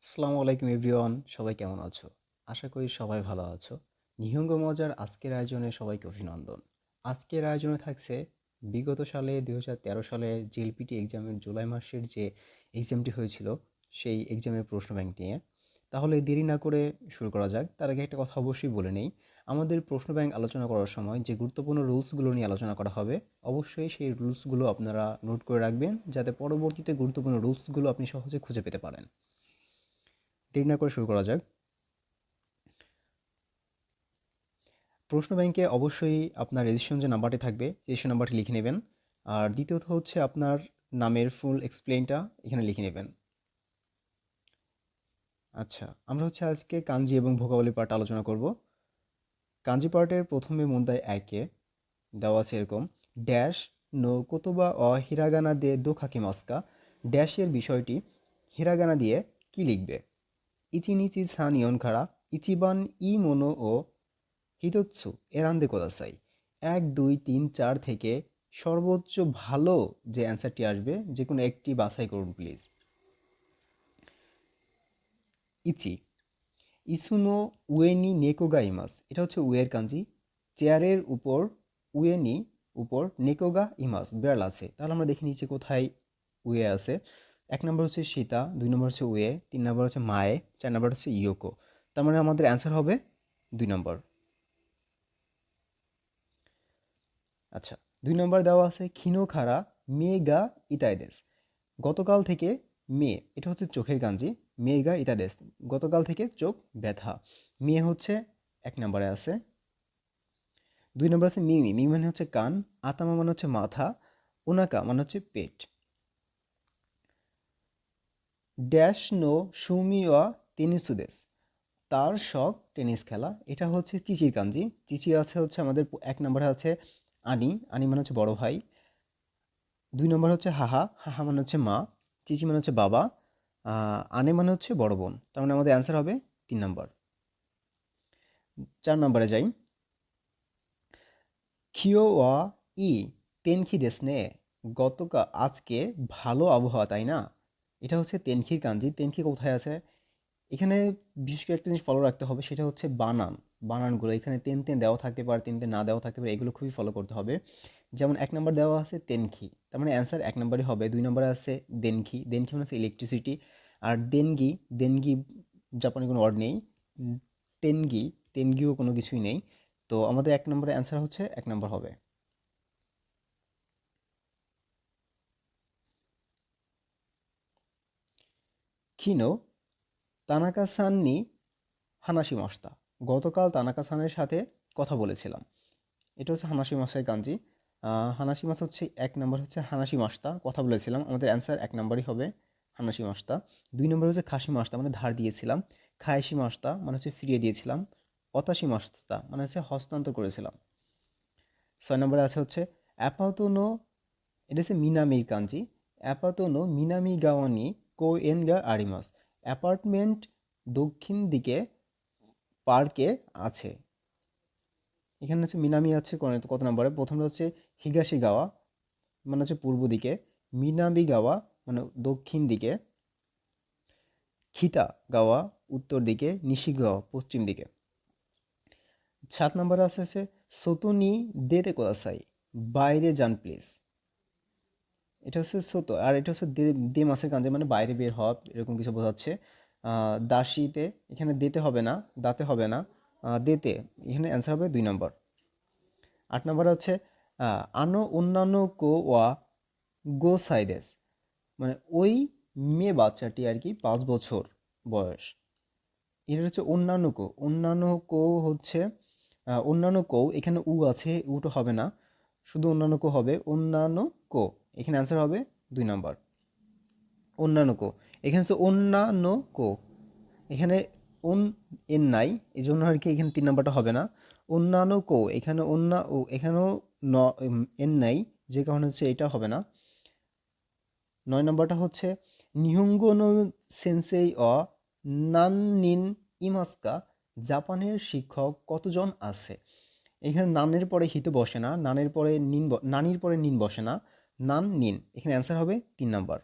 আসসালামু আলাইকুম এভরিওয়ান, সবাই কেমন আছো? আশা করি সবাই ভালো আছো। নিহঙ্গ মজার আজকের আয়োজনে সবাইকে অভিনন্দন। আজকের আয়োজনে থাকছে বিগত সালে 2013 সালের জেএলপিটি এক্সামের জুলাই মাসের যে এক্সামটি হয়েছিল সেই এক্সামের প্রশ্ন ব্যাংক নিয়ে। তাহলে দেরি না করে শুরু করা যাক। তার আগে একটা কথা অবশ্যই বলে নেই, আমাদের প্রশ্ন ব্যাংক আলোচনা করার সময় যে গুরুত্বপূর্ণ রুলসগুলো নিয়ে আলোচনা করা হবে, অবশ্যই সেই রুলসগুলো আপনারা নোট করে রাখবেন, যাতে পরবর্তীতে গুরুত্বপূর্ণ রুলসগুলো আপনি সহজে খুঁজে পেতে পারেন। দেরি না করে শুরু করা যাক। প্রশ্ন ব্যাংকে অবশ্যই আপনার রেজিস্ট্রেশন যে নাম্বারটি থাকবে, রেজিস্ট্রেশন নাম্বারটি লিখে নেবেন। আর দ্বিতীয়ত হচ্ছে আপনার নামের ফুল এক্সপ্লেইনটা এখানে লিখে নেবেন। আচ্ছা, আমরা আজকে কাঞ্জি এবং ভোকাবুলারি পার্ট আলোচনা করব। কাঞ্জি পার্টের প্রথমে মুন্দায় একে দেওয়া আছে এরকম: ড্যাশ নো কোতোবা অ হিরাগানা দে দোখাকি মাস্কা। ড্যাশের বিষয়টি হিরাগানা দিয়ে কি লিখবে? ইচিনিচি সান ইয়নখারা ইচিবান ই মোনো ও হিতোৎসু এরান্দে কোদাসাই। 1, 2, 3, 4 থেকে সর্বোচ্চ ভালো যে অ্যান্সারটি আসবে যে কোনো একটি বাছাই করুন প্লিজ। ইচি ইসুনো উয়েনি নেকোগা ইমাস, এটা উয়ের কাঞ্জি। চেয়ারের উপর উয়েনি উপর নেকোগা ইমাস বিড়াল আছে। তাহলে আমরা দেখে নিচ্ছি কোথায় উয়ে আছে। 1 নম্বর সীতা, 2 নম্বর উয়ে, 3 নম্বর মায়ে, 4 নম্বর ইয়োকো। তার মানে আমাদের অ্যান্সার হবে 2 নম্বর। আচ্ছা, 2 নম্বর দেওয়া আছে খিনোখারা মেগা ইতাইদেস। গতকাল থেকে মে, এটা চোখের কাঞ্জি। মেগা ইতাদেস, গতকাল থেকে চোখ ব্যথা। মে 1 নম্বরে আছে। 2 নম্বর আছে মিমি। মিমি মানে কান। আতামা মানে মাথা। ওনাকা মানে পেট। ড্যাশ নো সুমিওয়া টেনিসুদেস, তার শখ টেনিস খেলা। এটা চিচির কাঞ্জি। চিচি আছে আমাদের 1 নম্বরে আছে আনি। আনি মানে বড় ভাই। 2 নম্বর হাহা। হাহা মানে মা। চিচি মানে বাবা। আনে মানে বড় বোন। তার মানে আমাদের অ্যান্সার হবে 3 নম্বর। 4 নম্বরে যাই। খিও ওয়া ই তেনখি দেসনে, আজকে ভালো আবহাওয়া তাই না? এটা তেনখির কাঞ্জি। তেনখি কোথায় আছে? এখানে বিশেষ করে একটা জিনিস ফলো রাখতে হবে, সেটা বানান। বানানগুলো এখানে তেন তেন দেওয়া থাকতে পারে, তেন তেন না দেওয়া থাকতে পারে, এগুলো খুবই ফলো করতে হবে। যেমন 1 নম্বর দেওয়া আছে তেনখি, তার মানে অ্যান্সার 1 নম্বরই হবে। 2 নম্বরে আছে দেনখি। দেনখি মানে ইলেকট্রিসিটি। আর দেনগি, দেনগি জাপানি কোনো ওয়ার্ড নেই। তেনগি, তেনগিও কোনো কিছুই নেই। তো আমাদের 1 নম্বরের অ্যান্সার 1 নম্বর হবে। খিনো তানাকা সান নি হানাশি মাস্তা, গতকাল তানাকা সানের সাথে কথা বলেছিলাম। এটা হানাশি মাস্তার কাঞ্জি। হানাশি মাস 1 নম্বর হানাশি মাস্তা, কথা বলেছিলাম। আমাদের অ্যান্সার 1 নম্বরই হবে হানাশি মাস্তা। 2 নম্বর খাসি মাস্তা মানে ধার দিয়েছিলাম। খায়সি মাস্তা মানে ফিরিয়ে দিয়েছিলাম। অতাশি মাস্তা মানে হস্তান্তর করেছিলাম। 6 নম্বরে আছে অ্যাপাতোনো, এটা মিনামির কাঞ্জি। অ্যাপাতোনো মিনামি গাওয়ানি কো এনগা আরিমাস, অ্যাপার্টমেন্ট দক্ষিণ দিকে পার্কে আছে। এখানে মিনামি আছে কত নম্বরে? প্রথমটা হিগাশি গাওয়া মানে পূর্ব দিকে। মিনামি গাওয়া মানে দক্ষিণ দিকে। খিতা গাওয়া উত্তর দিকে। নিশি গাওয়া পশ্চিম দিকে। 7 নম্বরে আছে সোতোনি দেতে কোদাসাই, বাইরে যান প্লিজ। এটা সোতো, আর এটা দে, দে মাসের কাঞ্জে মানে বাইরে বের হওয়া, এরকম কিছু বোঝাচ্ছে। দাসিতে এখানে দিতে হবে না, দাতে হবে না, দেতে। এখানে অ্যান্সার হবে 2 নম্বর। 8 নম্বরে আনো অন্যান্য কো ওয়া গো সাইদেস, মানে ওই মেয়ে বাচ্চাটি আর কি 5 বছর বয়স। এটা অন্যান্য কো। অন্যান্য কো অন্যান্য কো, এখানে উ আছে, উটো হবে না, শুধু অন্যান্য কো হবে। অন্যান্য কো, এখানে অ্যান্সার হবে 2 নম্বর। অন্যান্য কো, এখানে অন্যান্য কো, এখানে অন এন নাই, এই জন্য আর কি এখানে 3 নম্বরটা হবে না। অন্যান্য কো, এখানে ও এখানেও এন নাই, যে কারণে এটা হবে না। 9 নম্বরটা নিহঙ্গো নো সেন্সেই অ নাননিন ইমাস্কা, জাপানের শিক্ষক কতজন আছে? এখানে নানের পরে হিতে বসে না, নানির পরে নিন বসে না, নান নিন, এখানে অ্যান্সার হবে 3 নাম্বার।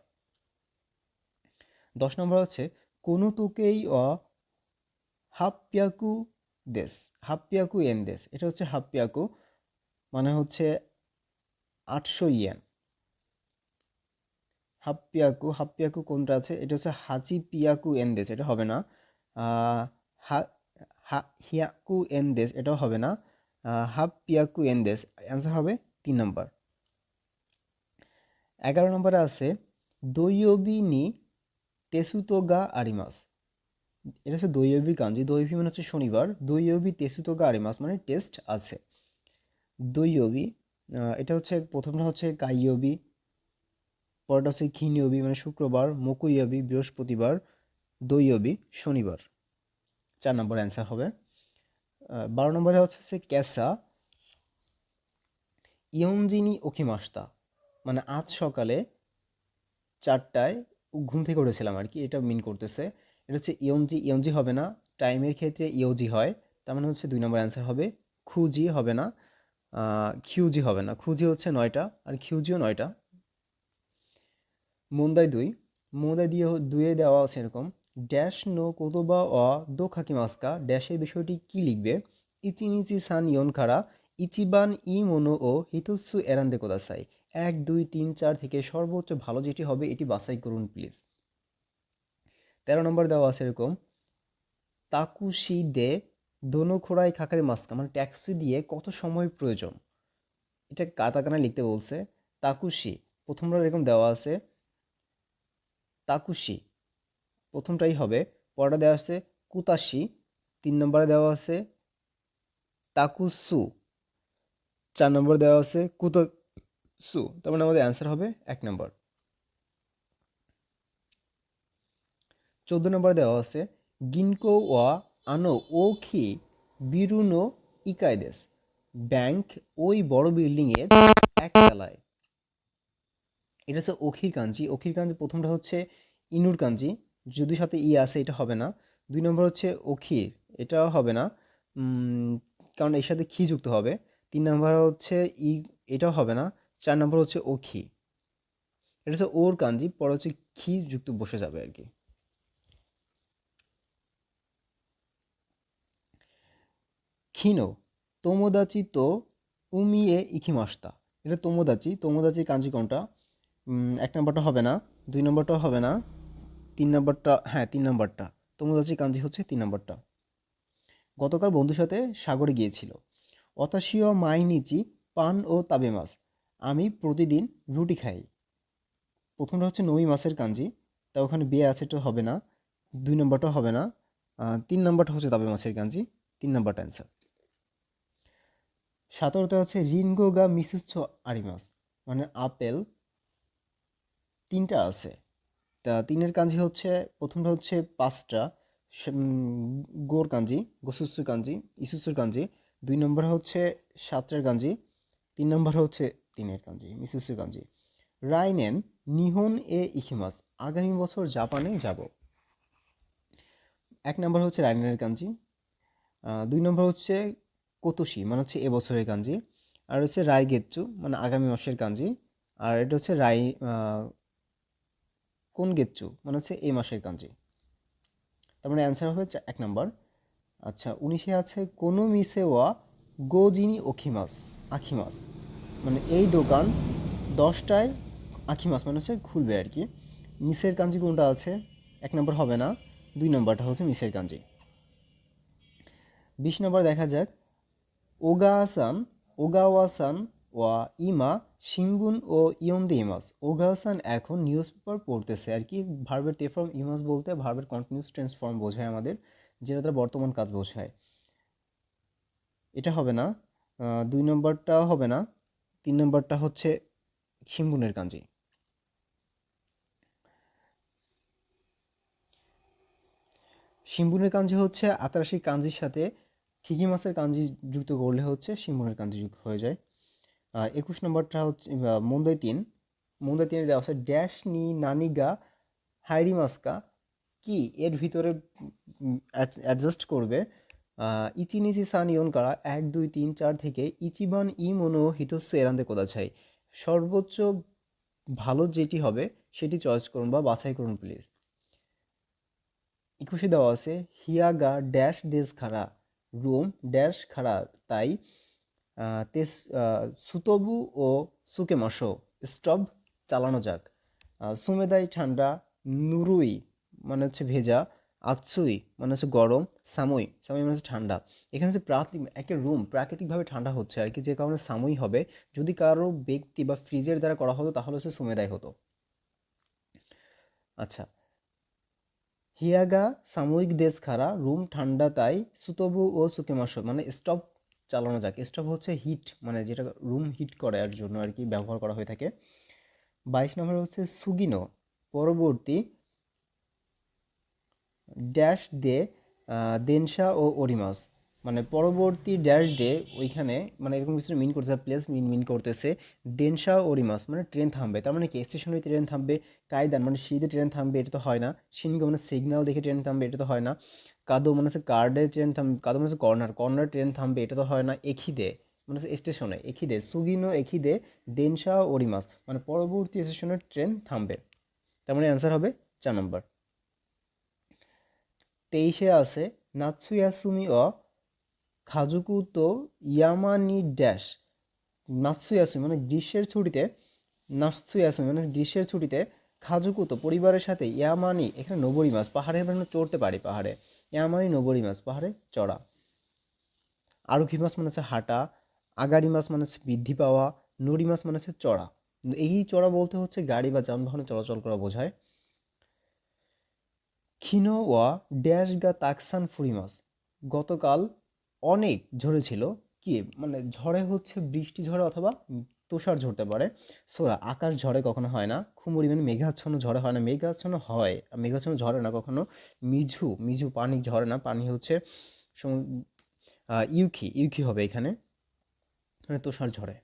10 নম্বর হচ্ছে কোনো তোকেই হাপ্পিয়াকু দেশ, হাপ্পিয়াকু এন দেশ। এটা হচ্ছে হাপ্পিয়াকু মানে হচ্ছে 800 ইয়েন। হাপ্পিয়াকু, হাপ্পিয়াকু কোনটা আছে, এটা হচ্ছে হাচি পিয়াকু এন দেশ, এটা হবে না। আহ, হা হিয়াকু এন দেশ, এটাও হবে না। হাপ্পিয়াকু এন দেশ, অ্যান্সার হবে 3 নম্বর। 11 নম্বরে আছে দৈয়বি নি তেসুতো গা আরিমাস। এটা হচ্ছে দৈয়বী কাঞ্জি, দৈবী মানে হচ্ছে শনিবার, দৈয়বী তেসুতো গা আরিমাস মানে টেস্ট আছে। দৈয়বী, এটা হচ্ছে প্রথমটা হচ্ছে কাইয়বী, পরটা হচ্ছে খিনিয়বী মানে শুক্রবার, মকুইয়বী বৃহস্পতিবার, দৈয়বী শনিবার। 4 নম্বর অ্যান্সার হবে। 12 নম্বরে হচ্ছে ক্যাসা ইয়ঞ্জিনি ওকিমাস্তা, মানে আজ সকালে 4টায় ঘুম থেকে উঠেছিলাম আর কি, এটা মিন করতেছে। এটা হচ্ছে ইয়ঞ্জি, ইয়ঞ্জি হবে না, টাইমের ক্ষেত্রে ইয়োজি হয়, তার মানে হচ্ছে 2 নম্বর অ্যান্সার হবে। খুজি হবে না, খিউজি হবে না, খুজি হচ্ছে 9টা আর খিউজিও 9টা। মুন্দাই 2, মুন্দাই দিয়ে 2-এ দেওয়া আছে এরকম ড্যাশ নো কোতোবা দো খাকি মাস্কা, ড্যাশের বিষয়টি কি লিখবে, ইচিনিচি সান ইয়ন খারা ইচিবান ই মোনো ও হিতোৎসু এরান্দে কোদাসাই, 1 2 3 4 থেকে সর্বোচ্চ ভালো যেটি হবে এটি বাছাই করুন প্লিজ। 13 নম্বর দেওয়া আছে এরকম তাকুশি দে দোনো খোড়াই খাকারি মাস্কা, মানে ট্যাক্সি দিয়ে কত সময় প্রয়োজন, এটা কাতাকানা লিখতে বলছে। তাকুশি প্রথমবার এরকম দেওয়া আছে, তাকুশি প্রথমটাই হবে। পরটা দেওয়া আছে কুতাশি, 3 নম্বরে দেওয়া আছে তাকুসু, 4 নম্বর দেওয়া আছে কুতাসু, তার মানে আমাদের অ্যান্সার হবে 1 নম্বর। 14 নম্বরে দেওয়া আছে গিনকো ওয়া আনো ওখি বিরুনো ইকাইদেস, ব্যাংক ওই বড় বিল্ডিং এর একতলায়। এটা হচ্ছে অখির কাঞ্জি, অখির কাঞ্জি প্রথমটা হচ্ছে ইনুর কাঞ্জি, যদি সাথে ই আছে এটা হবে না। 2 নম্বর হচ্ছে অখির, এটাও হবে না, কারণ এর সাথে খি যুক্ত হবে। 3 নম্বর হচ্ছে ই, এটাও হবে না। 4 নম্বর হচ্ছে অখি, এটা হচ্ছে ওর কাঞ্জি, পরে হচ্ছে খি যুক্ত বসে যাবে আর কি। খিনো তোমোদাচি তো উমিয়ে ইকিমাস্তা, এটা তোমোদাচি, তোমোদাচির কাঞ্জি কোনটা, 1 নম্বরটা হবে না, 2 নম্বরটাও হবে না, 3 নম্বরটা, হ্যাঁ 3 নম্বরটা, তোমোদাচি কাঞ্জি হচ্ছে 3 নম্বরটা। গতকাল বন্ধুর সাথে সাগরে গিয়েছিল। অতাশীয় মাইনিচি পান ও তাবে মাছ, আমি প্রতিদিন রুটি খাই। প্রথমটা হচ্ছে নই মাছের কাঞ্জি, তা ওখানে বিয়ে আছে, এটা হবে না। 2 নম্বরটা হবে না। 3 নম্বরটা হচ্ছে তাবে মাছের কাঞ্জি, 3 নম্বরটা অ্যান্সার। 17টা হচ্ছে রিনগো গা মিসুচ্ছ আরিমাস, মানে আপেল 3টা আছে। তা 3-এর কাঞ্জি হচ্ছে প্রথমটা হচ্ছে 5টা, গোর কাঞ্জি, গোসুসু কাঞ্জি, ইসুসুর কাঞ্জি। 2 নম্বর হচ্ছে 7টার কাঞ্জি, 3 নম্বর হচ্ছে 3-এর কাঞ্জি, মিসুসু কাঞ্জি। রাইনেন নিহন এ ইখিমাস, আগামী বছর জাপানে যাব। 1 নম্বর হচ্ছে রাইনেনের কাঞ্জি, 2 নম্বর হচ্ছে কোতোশি মানে হচ্ছে এবছরের কাঞ্জি, আর হচ্ছে রাইগেচ্চু মানে আগামী মাসের কাঞ্জি, আর এটা হচ্ছে কোন গেচ্চু মানে হচ্ছে এই মাসের কাঞ্জি। তার মানে অ্যান্সার হবে 1 নম্বর। আচ্ছা 19-এ আছে কোনো মিসে ওয়া গোজিনি ওখিমাস, আখিমাস, মানে এই দোকান 10টায় আখিমাস মানে হচ্ছে খুলবে আর কি। মিসের কাঞ্জি কোনটা আছে, 1 নম্বর হবে না, 2 নম্বরটা হচ্ছে মিসের কাঞ্জি। 20 নম্বর দেখা যাক ওগাসান, ওগাওয়াসান ওয়া ইমা শিনবুন ও ইয়ন্দে ইমাস, ওগাওসান এখন নিউজ পেপার পড়তেছে আর কি। ভার্বের তে ফর্ম ইমাস বলতে ভার্বের কন্টিনিউয়াস টেন্স ফর্ম বোঝায় আমাদের, যেটা তার বর্তমান কাজ বোঝায়। এটা হবে না, 2 নম্বরটা হবে না, 3 নম্বরটা হচ্ছে শিনবুনের কাঞ্জি। শিনবুনের কাঞ্জি হচ্ছে আতারাশি কাঞ্জির সাথে খিকি মাছের কাঞ্জি যুক্ত করলে হচ্ছে শিনবুনের কাঞ্জি যুক্ত হয়ে যায়। 21 নম্বরটা হচ্ছে মন্দাই 3, মন্দাই 3-এ দেওয়া আছে ড্যাশ নি নানিগা হাইরি মাস্কা, কি এর ভিতরে অ্যাডজাস্ট করবে, ইচিনিচি সান ইয়ন কারা 1 2 3 4 থেকে ইচিবান ই মনো হিতোৎসু এরান্দে কোদাছাই, সর্বোচ্চ ভালো যেটি হবে সেটি চয়েস করুন বা বাছাই করুন প্লিজ। 21 দেওয়া আছে হিয়াগা ড্যাশ দেশ খারা রুম ড্যাশ খারা তাই তেস সুতবু ও সুকেমাসো স্টভ চালানো যাক। সুমেদাই ঠান্ডা, নুরুই মানে হচ্ছে ভেজা, আতসুই মানে হচ্ছে গরম, সামুই সামুই মানে হচ্ছে ঠান্ডা। এখানে হচ্ছে একটা রুম প্রাকৃতিকভাবে ঠান্ডা হচ্ছে আর কি, যে কারণে সামুই হবে। যদি কারো ব্যক্তি বা ফ্রিজের দ্বারা করা হতো তাহলে হচ্ছে সুমেদাই হতো। আচ্ছা, হিয়াগা সাময়িক দেশ খারা রুম ঠান্ডা তাই সুতবু ও সুকেমাসো মানে স্টোভ চালানো যাক। স্টোভ হচ্ছে হিট মানে যেটা রুম হিট করার জন্য আর কি ব্যবহার করা হয়ে থাকে। 22 নম্বর হচ্ছে সুগিনো পরবর্তী ড্যাশ দে দেনসা ও ওরিমাস মানে পরবর্তী ড্যাশ দে ওইখানে মানে এরকম কিছু মিন করতেছে, প্লেস মিন করতেছে। দেনসা ও ওরিমাস মানে ট্রেন থামবে, তার মানে কি স্টেশনে ট্রেন থামবে। কায়দান মানে সিঁড়িতে ট্রেন থামবে, এটা তো হয় না। সিনগো মানে সিগন্যাল দেখে ট্রেন থামবে, এটা তো হয় না। কাদো মানে হচ্ছে কার্ডে ট্রেন থামবে, কাদো মানে হচ্ছে কর্নার ট্রেন থামবে, এটা তো হয় না। এখিদে মানে হচ্ছে স্টেশনে, এখিদে সুগিনো এখিদে দেনসা ওরিমাস মানে পরবর্তী স্টেশনে ট্রেন থামবে। তার মানে অ্যান্সার হবে 4 নম্বর। 23 আছে নাৎসুয়াসুমি ও খাজুকু তো ইয়ামানি ড্যাশ। নাৎসুয়াসুমি মানে গ্রীষ্মের ছুটিতে, নাৎসুয়াসুমি মানে গ্রীষ্মের ছুটিতে খাজুকু তো পরিবারের সাথে ইয়ামানি এখানে নবরি মাছ পাহাড়ে আমরা চড়তে পারি, পাহাড়ে ইয়ামানি নবরি মাছ পাহাড়ে চড়া। আরোহী মাছ মানে হচ্ছে হাঁটা, আগাড়ি মাছ মানে হচ্ছে বৃদ্ধি পাওয়া, নড়ি মাছ মানে হচ্ছে চড়া। এই চড়া বলতে হচ্ছে গাড়ি বা যানবাহনে চলাচল করা বোঝায়। খিনোওয়া ড্যাশ গা তাকসান ফুরিমাস গতকাল অনেক ঝরেছিল। কি মানে ঝড়ে হচ্ছে বৃষ্টি ঝড়ে অথবা তুষার ঝরতে পারে। সোরা আকাশ ঝড়ে কখনো হয় না, খুমুরি মানে মেঘাচ্ছন্ন ঝড়ে হয় না, মেঘাচ্ছন্ন হয় আর মেঘাচ্ছন্ন ঝরে না কখনো। মিঝু মিঝু পানি ঝরে না, পানি হচ্ছে ইউকি ইউকি হবে এখানে, মানে তুষার ঝড়ে।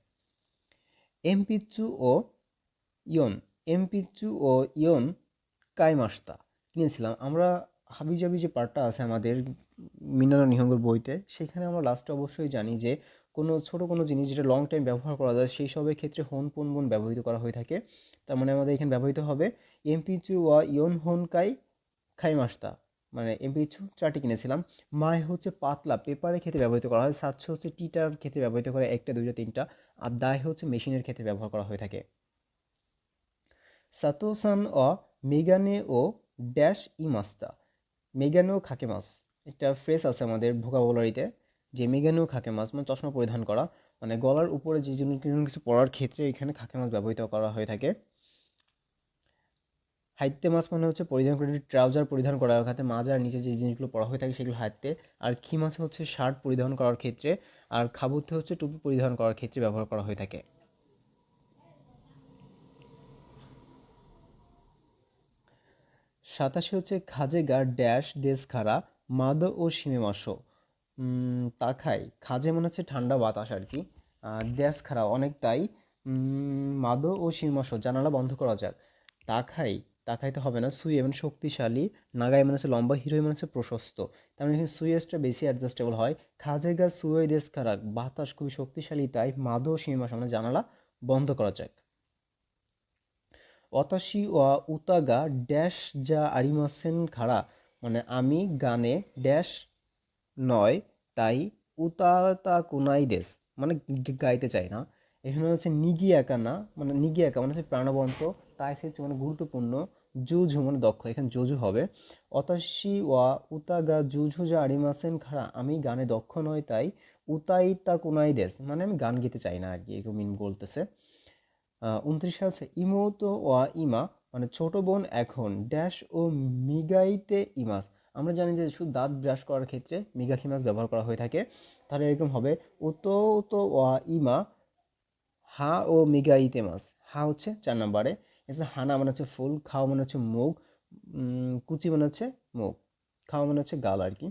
এমপিচু ও ইয়ন এমপিচু ও ইয়ন কাইমাস্তা কিনেছিলাম আমরা। হাবিজাবি যে পার্টটা আছে আমাদের মিনানা নিহঙ্গর বইতে, সেখানে আমরা লাস্টে অবশ্যই জানি যে কোনো ছোট কোনো জিনিস যেটা লং টাইম ব্যবহার করা যায় সেই সবের ক্ষেত্রে হন পুন বুন ব্যবহৃত করা হয়ে থাকে। তার মানে আমাদের এখানে ব্যবহৃত হবে এমপিচু ওয়া ইয়ন হন কাই খাইমাস্তা মানে এমপিচু 4টি কিনেছিলাম। মায় হচ্ছে পাতলা পেপারের ক্ষেত্রে ব্যবহৃত করা হয়, সাতশো হচ্ছে টিটার ক্ষেত্রে ব্যবহৃত করে 1টা 2টা 3টা, আর দায় হচ্ছে মেশিনের ক্ষেত্রে ব্যবহার করা হয়ে থাকে। সাতো-সান মেগানে ও ড্যাশ ইমাস্তা মেগানে ও খাকে মাস একটা ফ্রেজ আছে আমাদের ভোকাবুলারিতে, যে মেগানে ও খাকে মাস মানে চশমা পরিধান করা, মানে গলার উপরে যে কিছু পরার ক্ষেত্রে এখানে খাকে মাস ব্যবহৃত করা হয়ে থাকে। হাইতে মাস মানে হচ্ছে পরিধান করে ট্রাউজার পরিধান করার ক্ষেত্রে মাজার নিচে যে জিনিসগুলো পরা হয়ে থাকে সেগুলো হাইতে। আর খি মাছ হচ্ছে শার্ট পরিধান করার ক্ষেত্রে, আর খাবুতে হচ্ছে টুপি পরিধান করার ক্ষেত্রে ব্যবহার করা হয়ে থাকে। 87 হচ্ছে খাজেগা ড্যাশ দেশ খারা মাদ ও শিমেমাস তাকাই খাজে মনে হচ্ছে ঠান্ডা বাতাস আর কি। ড্যাশ খারা অনেক তাই মাদ ও শিমেমাস জানালা বন্ধ করা যাক। তাকাই তাকাইতে হবে না, সুই মানে শক্তিশালী, নাগাই মানে হচ্ছে লম্বা, হিরোই মানে হচ্ছে প্রশস্ত। তার মানে এখানে সুয়েসটা বেশি অ্যাডজাস্টেবল হয়। খাজেগা সুই দেশ খারা বাতাস খুবই শক্তিশালী তাই মাদ ও শিমেমাস মানে জানালা বন্ধ করা যাক। অতাশি ওয়া উতাগা ড্যাশ যা আরিমাসেন খাড়া মানে আমি গানে ড্যাশ নয় তাই উতাতা কুনাই দেশ মানে গাইতে চাই না। এখানে হচ্ছে নিগি একা না মানে নিগি একা মানে হচ্ছে প্রাণবন্ত, তাই সে হচ্ছে মানে গুরুত্বপূর্ণ। জুঝু মানে দক্ষ, এখানে জুজু হবে। অতাশি ওয়া উতাগা জুঝু যা আরিমাসেন খাড়া আমি গানে দক্ষ নয় তাই উতাইতা কুনাই দেশ মানে আমি গান গেতে চাই না আর কি, এরকম মিন বলতেছে। 29 আছে ইমোতো ওয়া ইমা মানে ছোট বোন এখন ড্যাশ ও মিগাইতে ইমাস। আমরা জানি যে শুধু দাঁত ব্রাশ করার ক্ষেত্রে মিগাখি মাছ ব্যবহার করা হয়ে থাকে। তাহলে এরকম হবে ওতো তো ওয়া ইমা হা ও মিগাইতে মাস। হা হচ্ছে 4 নম্বরে, এসে হানা মানে হচ্ছে ফুল, খাওয়া মানে হচ্ছে মুখ, কুচি মানে হচ্ছে মুখ, খাওয়া মানে হচ্ছে গাল আর কি।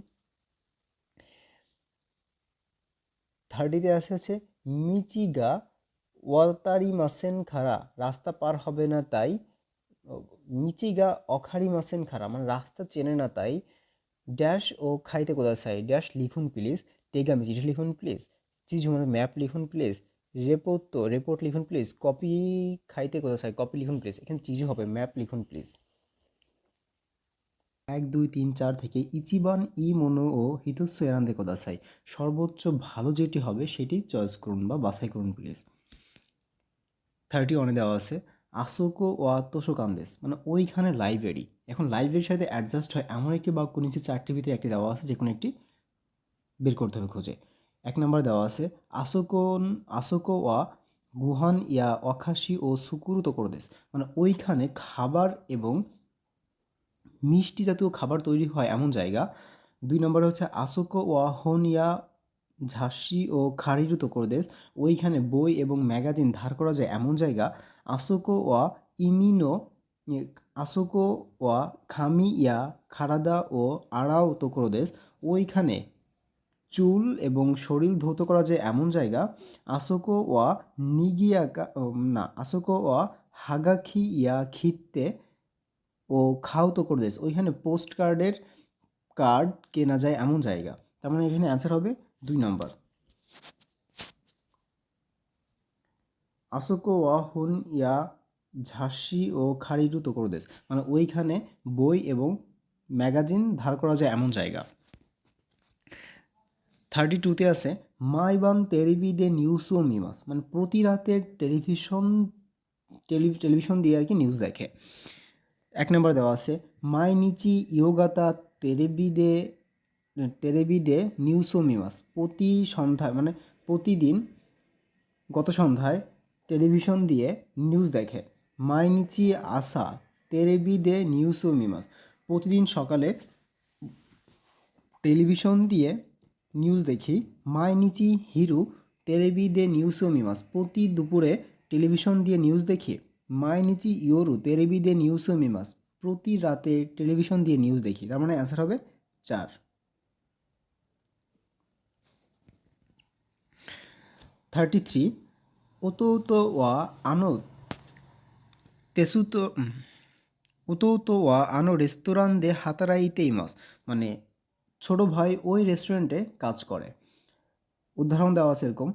30তে আছে হচ্ছে মিচিগা ওয়াতারি মাসেন খাড়া রাস্তা পার হবে না তাই মিচিগা অখারি মাসেন খাড়া মানে রাস্তা চেনে না তাই ড্যাশ ও খাইতে কোদাসাই ড্যাশ লিখুন প্লিজ, তেগামি চিঠি লিখুন প্লিজ, চিজু মানে ম্যাপ লিখুন প্লিজ, রেপোর্ট লিখুন প্লিজ। কপি খাইতে কোথা চাই, কপি লিখুন প্লিজ। এখানে চিজু হবে, ম্যাপ লিখুন প্লিজ। 1 2 3 4 থেকে ইচিবান ই মনো ও হিতোৎসু এরান্দে কোদাসাই, সর্বোচ্চ ভালো যেটি হবে সেটি চয়েস করুন বা বাছাই করুন প্লিজ। 31 দেওয়া আছে আসোকো ওয়া তোশোকান্দেস, মানে ওইখানে লাইব্রেরি। এখন লাইব্রেরির সাথে অ্যাডজাস্ট হয় এমন একটি বাক্য নিচে 4টির ভিতরে একটি দেওয়া আছে, যে কোনো একটি বের করতে হবে খুঁজে। 1 নম্বর দেওয়া আছে আসোকো ওয়া গুহান ইয়া অখাশি ও সুকুরু তোকরো দেস, মানে ওইখানে খাবার এবং মিষ্টি জাতীয় খাবার তৈরি হয় এমন জায়গা। 2 নম্বরে হচ্ছে আসোকো ওয়া হোনিয়া ঝাঁসি ও খারিরু তোকরো দেস, ওইখানে বই এবং ম্যাগাজিন ধার করা যায় এমন জায়গা। আসোকো ওয়া ইমিনো আসোকো ওয়া খামি ইয়া খারাদা ও আড়াও তোকরো দেস, ওইখানে চুল এবং শরীর ধৌত করা যায় এমন জায়গা। আসোকো ওয়া আসোকো ওয়া হাগাকি ইয়া খিত্তে ও খাও তোকরো দেস, ওইখানে পোস্ট কার্ড কেনা যায় এমন জায়গা। তার মানে এখানে অ্যান্সার হবে 2 নম্বর। আসোকো ওয়া হুন ইয়া ঝাঁসি ও খারিরু তোকরো দেস, মানে ওইখানে বই এবং ম্যাগাজিন ধার করা যায় এমন জায়গা। 32তে আছে মাইবান টেলিভিডে নিউজ ও মিমাস, মানে প্রতি রাতের টেলিভিশন দিয়ে আর কি নিউজ দেখে। 1 নম্বর দেওয়া আছে মাইনিচি ইয়োগাতা টেরেবিডে নিউজ ও মিমাস, প্রতি সন্ধ্যায় মানে প্রতিদিন গত সন্ধ্যায় টেলিভিশন দিয়ে নিউজ দেখে। মাইনিচি আসা টেরেবিডে নিউজ ও মিমাস, প্রতিদিন সকালে টেলিভিশন দিয়ে নিউজ দেখি। মাইনিচি হিরু টেরেবিডে নিউজ ও মিমাস, প্রতি দুপুরে টেলিভিশন দিয়ে নিউজ দেখি। মাইনিচি ইয়োরু টেরেবিডে নিউজ ও মিমাস, প্রতি রাতে টেলিভিশন দিয়ে নিউজ দেখি। তার মানে অ্যান্সার হবে 4। 33 ওতোতো ওয়া আনো তেসুতো ওতোতো ওয়া আনো রেস্তোরাঁ দে হাতারাইতে ইমাস, মানে ছোট ভাই ওই রেস্টুরেন্টে কাজ করে। উদাহরণ দেওয়া আছে এরকম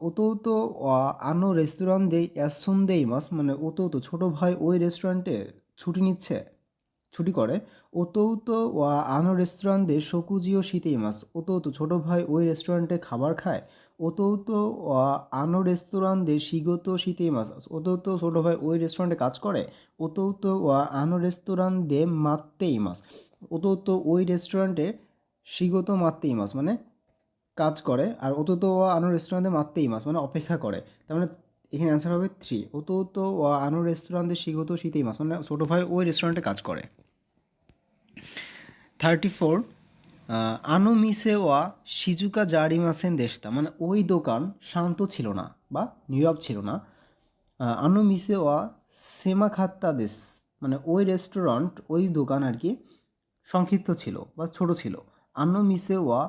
ওতোতো ওয়া আনো রেস্তোরাঁ দে ইয়াসুন্দে ইমাস, মানে ওতোতো ছোট ভাই ওই রেস্টুরেন্টে ছুটি করে। ওতোতো ওয়া আনো রেস্তোরাঁ দে শকুজিও শীতে ইমাস, ওতোতো ছোট ভাই ওই রেস্টুরেন্টে খাবার খায়। ওতোতো ওয়া আনো রেস্তোরাঁ দে শিগোতো শীতে ইমাস, ওতোতো ছোট ভাই ওই রেস্টুরেন্টে কাজ করে। ওতোতো ওয়া আনো রেস্তোরাঁ দে মাত্তে ইমাস, ওতোতো ওই রেস্টুরেন্টে শিগোতো মাত্তে ইমাস, মানে কাজ করে। আর ওতোতো ওয়া আনো রেস্তোরাঁ দে মাত্তে ইমাস, মানে অপেক্ষা করে। তার মানে এখানে অ্যান্সার হবে 3 ওতোতো ওয়া আনো রেস্তোরাঁ দে শিগোতো শীতে ইমাস, মানে ছোট ভাই ওই রেস্টুরেন্টে কাজ করে। 34 আনো মিসে ওয়া শিজুকা জারিমাসেন দেশতা, মানে ওই দোকান শান্ত ছিল না বা নীরব ছিল না। আনো মিসে ওয়া সেমা খাত্তা দেশ, মানে ওই রেস্টুরেন্ট ওই দোকান আর কি সংক্ষিপ্ত ছিল বা ছোট ছিল। আনো মিসে ওয়া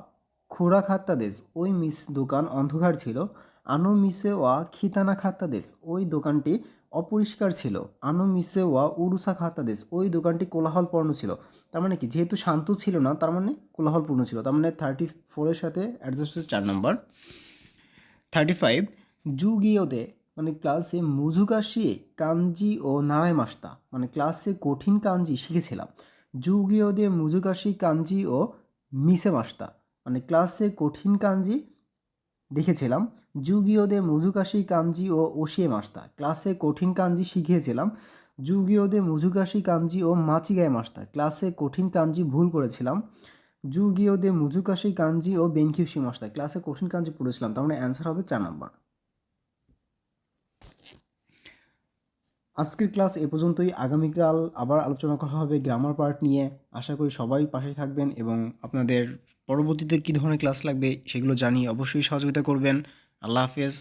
খোরা খাত্তা দেশ, ওই দোকান অন্ধকার ছিল। আনো মিসে ওয়া খিতানা খাত্তা দেশ, ওই দোকানটি অপরিষ্কার ছিল। আনো মিসে ওয়া উরুসা খাত্তা দেশ, ওই দোকানটি কোলাহলপূর্ণ ছিল। তার মানে কি, যেহেতু শান্ত ছিল না তার মানে কোলাহলপূর্ণ ছিল। তার মানে 34-এর সাথে অ্যাডজাস্ট হচ্ছে 4 নম্বর। 35 জুগিওতে, মানে ক্লাসে মুজুকাশি কাঞ্জি ও নারায় মাস্তা, মানে ক্লাসে কঠিন কাঞ্জি শিখেছিলাম। জুগিওদে মুজুকাশি কাঞ্জি ও মিসে মাস্তা, মানে ক্লাসে কঠিন কাঞ্জি দেখেছিলাম। জুগিওদে মুজুকাশি কাঞ্জি ও ওশিয়ে মাস্তা, ক্লাসে কঠিন কাঞ্জি শিখিয়েছিলাম। জুগিওদে মুজুকাশি কাঞ্জি ও মাচিগায় মাস্তা, ক্লাসে কঠিন কাঞ্জি ভুল করেছিলাম। জুগিওদে মুজুকাশি কাঞ্জি ও বেনকিউশি মাস্তা, ক্লাসে কঠিন কাঞ্জি পড়েছিলাম। তার মানে অ্যান্সার হবে 4 নম্বর। আজকের ক্লাস এ পর্যন্তই। আগামীকাল আবার আলোচনা করা হবে গ্রামার পার্ট নিয়ে। আশা করি সবাই পাশে থাকবেন এবং আপনাদের পরবর্তীতে কী ধরনের ক্লাস লাগবে সেগুলো জানিয়ে অবশ্যই সহযোগিতা করবেন। আল্লাহ হাফেজ।